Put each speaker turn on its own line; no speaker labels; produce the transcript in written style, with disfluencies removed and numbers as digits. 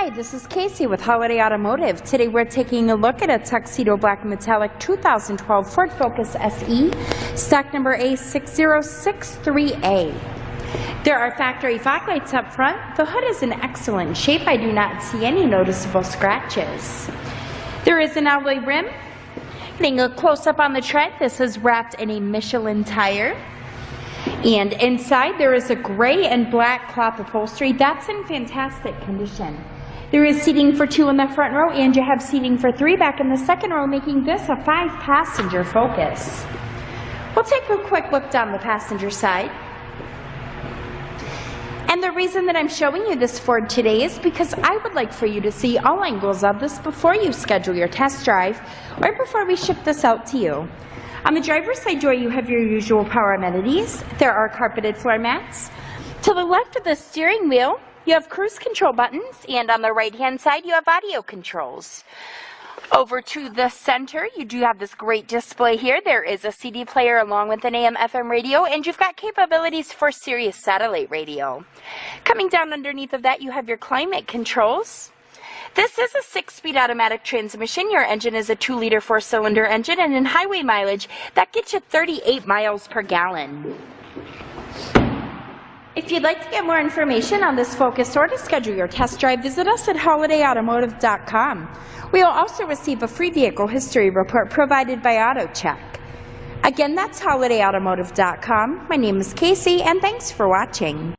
Hi, this is Casey with Holiday Automotive. Today we're taking a look at a tuxedo black metallic 2012 Ford Focus SE, stock number A6063A. There are factory fog lights up front. The hood is in excellent shape. I do not see any noticeable scratches. There is an alloy rim. Getting a close-up on the tread, this is wrapped in a Michelin tire. And inside there is a gray and black cloth upholstery. That's in fantastic condition. There is seating for 2 in the front row, and you have seating for 3 back in the second row, making this a 5-passenger Focus. We'll take a quick look down the passenger side. And the reason that I'm showing you this Ford today is because I would like for you to see all angles of this before you schedule your test drive, or before we ship this out to you. On the driver's side door, you have your usual power amenities. There are carpeted floor mats. To the left of the steering wheel, you have cruise control buttons, and on the right-hand side, you have audio controls. Over to the center, you do have this great display here. There is a CD player along with an AM/FM radio, and you've got capabilities for Sirius satellite radio. Coming down underneath of that, you have your climate controls. This is a 6-speed automatic transmission. Your engine is a 2-liter 4-cylinder engine, and in highway mileage, that gets you 38 miles per gallon. If you'd like to get more information on this Focus or to schedule your test drive, visit us at holidayautomotive.com. We will also receive a free vehicle history report provided by AutoCheck. Again, that's holidayautomotive.com. My name is Casey, and thanks for watching.